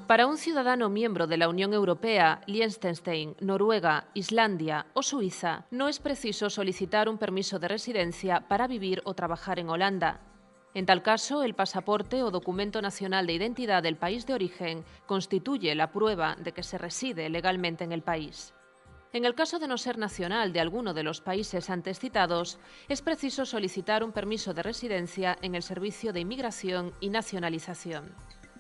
Para un ciudadano miembro de la Unión Europea, Liechtenstein, Noruega, Islandia o Suiza, no es preciso solicitar un permiso de residencia para vivir o trabajar en Holanda. En tal caso, el pasaporte o documento nacional de identidad del país de origen constituye la prueba de que se reside legalmente en el país. En el caso de no ser nacional de alguno de los países antes citados, es preciso solicitar un permiso de residencia en el Servicio de Inmigración y Nacionalización.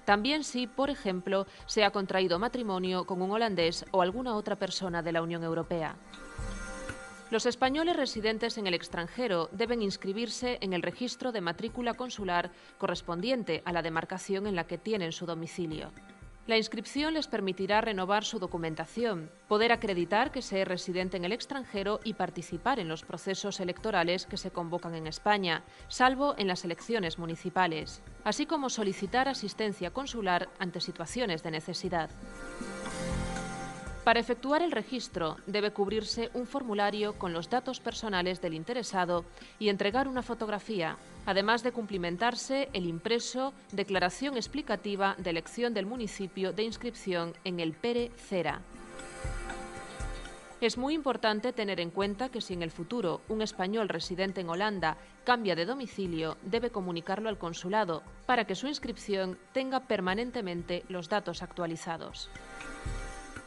También si, por ejemplo, se ha contraído matrimonio con un holandés o alguna otra persona de la Unión Europea. Los españoles residentes en el extranjero deben inscribirse en el registro de matrícula consular correspondiente a la demarcación en la que tienen su domicilio. La inscripción les permitirá renovar su documentación, poder acreditar que se es residente en el extranjero y participar en los procesos electorales que se convocan en España, salvo en las elecciones municipales, así como solicitar asistencia consular ante situaciones de necesidad. Para efectuar el registro, debe cubrirse un formulario con los datos personales del interesado y entregar una fotografía, además de cumplimentarse el impreso Declaración explicativa de elección del municipio de inscripción en el PERE CERA. Es muy importante tener en cuenta que si en el futuro un español residente en Holanda cambia de domicilio, debe comunicarlo al consulado para que su inscripción tenga permanentemente los datos actualizados.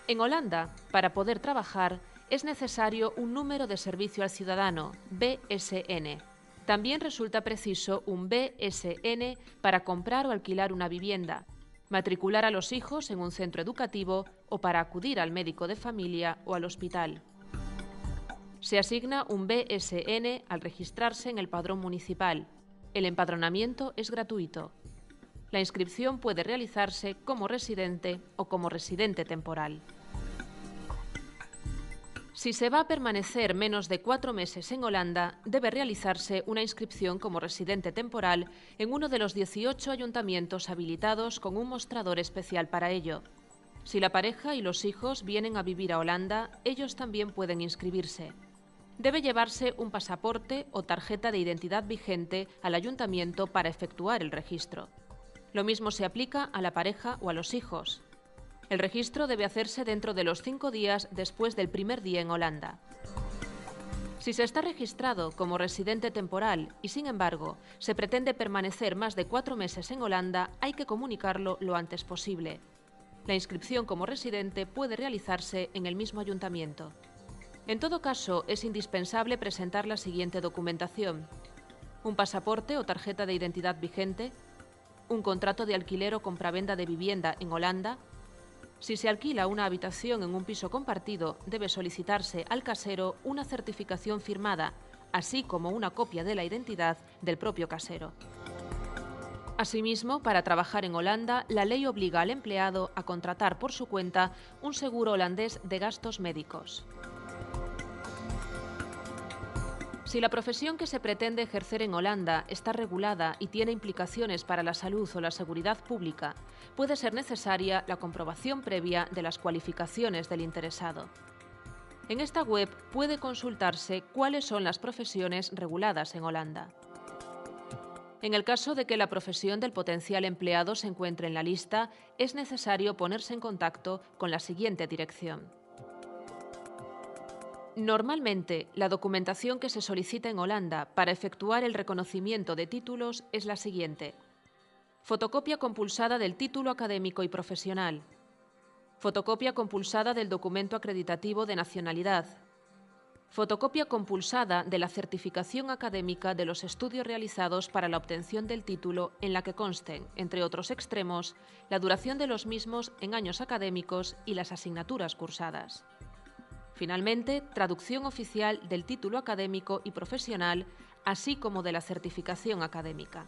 En Holanda, para poder trabajar, es necesario un número de servicio al ciudadano, BSN. También resulta preciso un BSN para comprar o alquilar una vivienda, matricular a los hijos en un centro educativo o para acudir al médico de familia o al hospital. Se asigna un BSN al registrarse en el padrón municipal. El empadronamiento es gratuito. La inscripción puede realizarse como residente o como residente temporal. Si se va a permanecer menos de 4 meses en Holanda, debe realizarse una inscripción como residente temporal en uno de los 18 ayuntamientos habilitados con un mostrador especial para ello. Si la pareja y los hijos vienen a vivir a Holanda, ellos también pueden inscribirse. Debe llevarse un pasaporte o tarjeta de identidad vigente al ayuntamiento para efectuar el registro. Lo mismo se aplica a la pareja o a los hijos. El registro debe hacerse dentro de los 5 días después del primer día en Holanda. Si se está registrado como residente temporal y, sin embargo, se pretende permanecer más de 4 meses en Holanda, hay que comunicarlo lo antes posible. La inscripción como residente puede realizarse en el mismo ayuntamiento. En todo caso, es indispensable presentar la siguiente documentación: un pasaporte o tarjeta de identidad vigente, un contrato de alquiler o compravenda de vivienda en Holanda. Si se alquila una habitación en un piso compartido, debe solicitarse al casero una certificación firmada, así como una copia de la identidad del propio casero. Asimismo, para trabajar en Holanda, la ley obliga al empleado a contratar por su cuenta un seguro holandés de gastos médicos. Si la profesión que se pretende ejercer en Holanda está regulada y tiene implicaciones para la salud o la seguridad pública, puede ser necesaria la comprobación previa de las cualificaciones del interesado. En esta web puede consultarse cuáles son las profesiones reguladas en Holanda. En el caso de que la profesión del potencial empleado se encuentre en la lista, es necesario ponerse en contacto con la siguiente dirección. Normalmente, la documentación que se solicita en Holanda para efectuar el reconocimiento de títulos es la siguiente: fotocopia compulsada del título académico y profesional, fotocopia compulsada del documento acreditativo de nacionalidad, fotocopia compulsada de la certificación académica de los estudios realizados para la obtención del título en la que consten, entre otros extremos, la duración de los mismos en años académicos y las asignaturas cursadas. Finalmente, traducción oficial del título académico y profesional, así como de la certificación académica.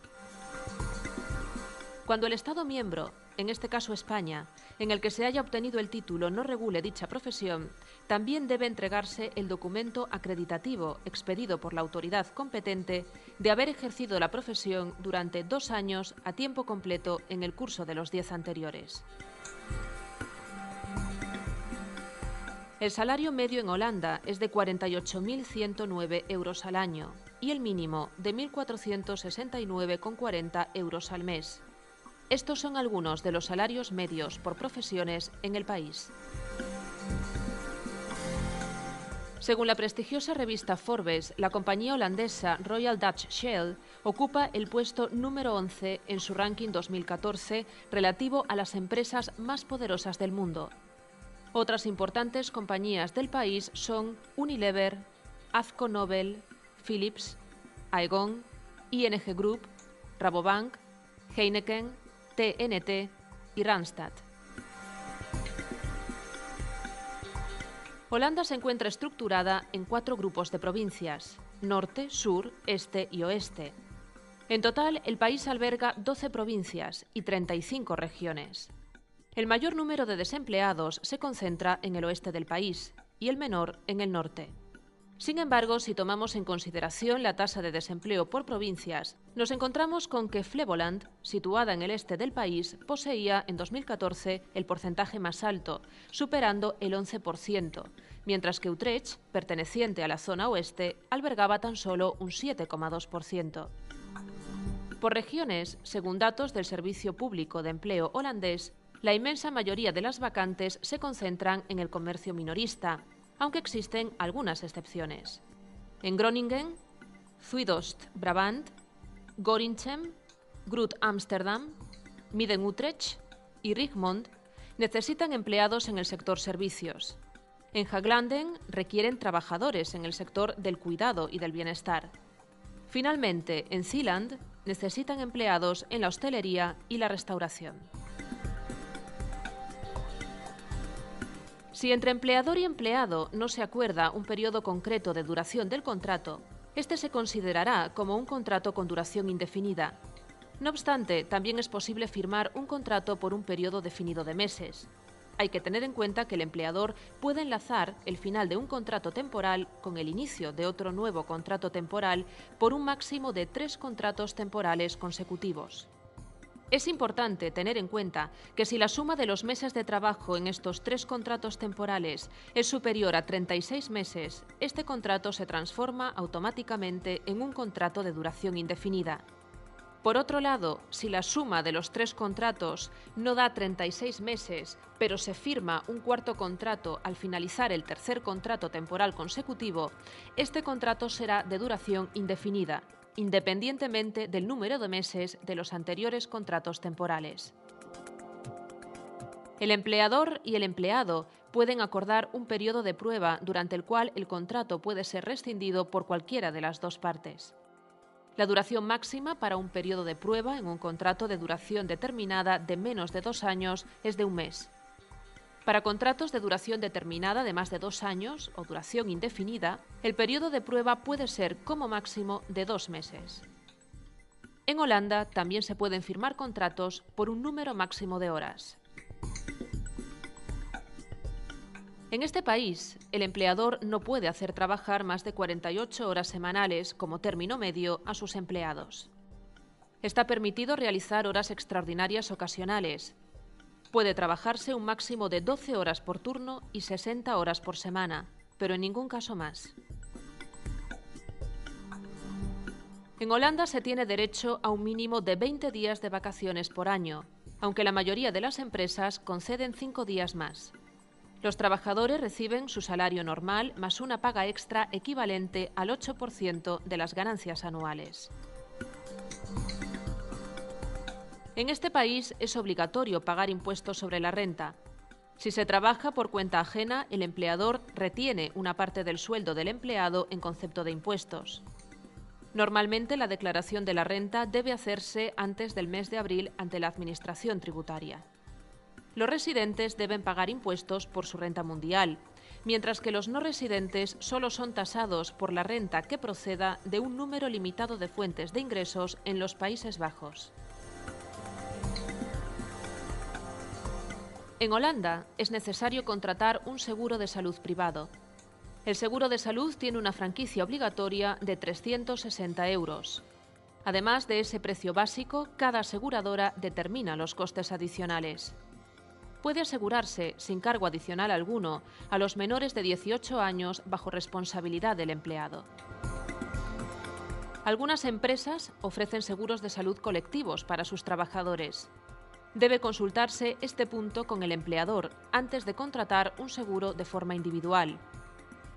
Cuando el Estado miembro, en este caso España, en el que se haya obtenido el título no regule dicha profesión, también debe entregarse el documento acreditativo expedido por la autoridad competente de haber ejercido la profesión durante 2 años a tiempo completo en el curso de los 10 anteriores. El salario medio en Holanda es de 48.109 euros al año y el mínimo de 1.469,40 euros al mes. Estos son algunos de los salarios medios por profesiones en el país. Según la prestigiosa revista Forbes, la compañía holandesa Royal Dutch Shell ocupa el puesto número 11 en su ranking 2014 relativo a las empresas más poderosas del mundo. Otras importantes compañías del país son Unilever, Azco Nobel, Philips, Aegon, ING Group, Rabobank, Heineken, TNT y Randstad. Holanda se encuentra estructurada en 4 grupos de provincias: norte, sur, este y oeste. En total, el país alberga 12 provincias y 35 regiones. El mayor número de desempleados se concentra en el oeste del país y el menor en el norte. Sin embargo, si tomamos en consideración la tasa de desempleo por provincias, nos encontramos con que Flevoland, situada en el este del país, poseía en 2014 el porcentaje más alto, superando el 11%, mientras que Utrecht, perteneciente a la zona oeste, albergaba tan solo un 7,2%. Por regiones, según datos del Servicio Público de Empleo holandés, la inmensa mayoría de las vacantes se concentran en el comercio minorista, aunque existen algunas excepciones. En Groningen, Zuidoost-Brabant, Gorinchem, Groot Amsterdam, Midden-Utrecht y Rijnmond necesitan empleados en el sector servicios. En Haaglanden requieren trabajadores en el sector del cuidado y del bienestar. Finalmente, en Zeeland necesitan empleados en la hostelería y la restauración. Si entre empleador y empleado no se acuerda un periodo concreto de duración del contrato, este se considerará como un contrato con duración indefinida. No obstante, también es posible firmar un contrato por un periodo definido de meses. Hay que tener en cuenta que el empleador puede enlazar el final de un contrato temporal con el inicio de otro nuevo contrato temporal por un máximo de 3 contratos temporales consecutivos. Es importante tener en cuenta que si la suma de los meses de trabajo en estos 3 contratos temporales es superior a 36 meses, este contrato se transforma automáticamente en un contrato de duración indefinida. Por otro lado, si la suma de los 3 contratos no da 36 meses, pero se firma un cuarto contrato al finalizar el tercer contrato temporal consecutivo, este contrato será de duración indefinida, independientemente del número de meses de los anteriores contratos temporales. El empleador y el empleado pueden acordar un periodo de prueba durante el cual el contrato puede ser rescindido por cualquiera de las 2 partes. La duración máxima para un periodo de prueba en un contrato de duración determinada de menos de 2 años es de 1 mes. Para contratos de duración determinada de más de 2 años o duración indefinida, el periodo de prueba puede ser como máximo de 2 meses. En Holanda también se pueden firmar contratos por un número máximo de horas. En este país, el empleador no puede hacer trabajar más de 48 horas semanales como término medio a sus empleados. Está permitido realizar horas extraordinarias ocasionales. Puede trabajarse un máximo de 12 horas por turno y 60 horas por semana, pero en ningún caso más. En Holanda se tiene derecho a un mínimo de 20 días de vacaciones por año, aunque la mayoría de las empresas conceden 5 días más. Los trabajadores reciben su salario normal más una paga extra equivalente al 8% de las ganancias anuales. En este país es obligatorio pagar impuestos sobre la renta. Si se trabaja por cuenta ajena, el empleador retiene una parte del sueldo del empleado en concepto de impuestos. Normalmente la declaración de la renta debe hacerse antes del mes de abril ante la Administración tributaria. Los residentes deben pagar impuestos por su renta mundial, mientras que los no residentes solo son tasados por la renta que proceda de un número limitado de fuentes de ingresos en los Países Bajos. En Holanda es necesario contratar un seguro de salud privado. El seguro de salud tiene una franquicia obligatoria de 360 €. Además de ese precio básico, cada aseguradora determina los costes adicionales. Puede asegurarse, sin cargo adicional alguno, a los menores de 18 años bajo responsabilidad del empleado. Algunas empresas ofrecen seguros de salud colectivos para sus trabajadores. Debe consultarse este punto con el empleador antes de contratar un seguro de forma individual.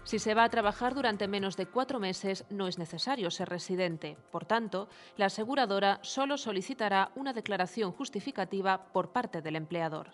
Si se va a trabajar durante menos de 4 meses, no es necesario ser residente. Por tanto, la aseguradora solo solicitará una declaración justificativa por parte del empleador.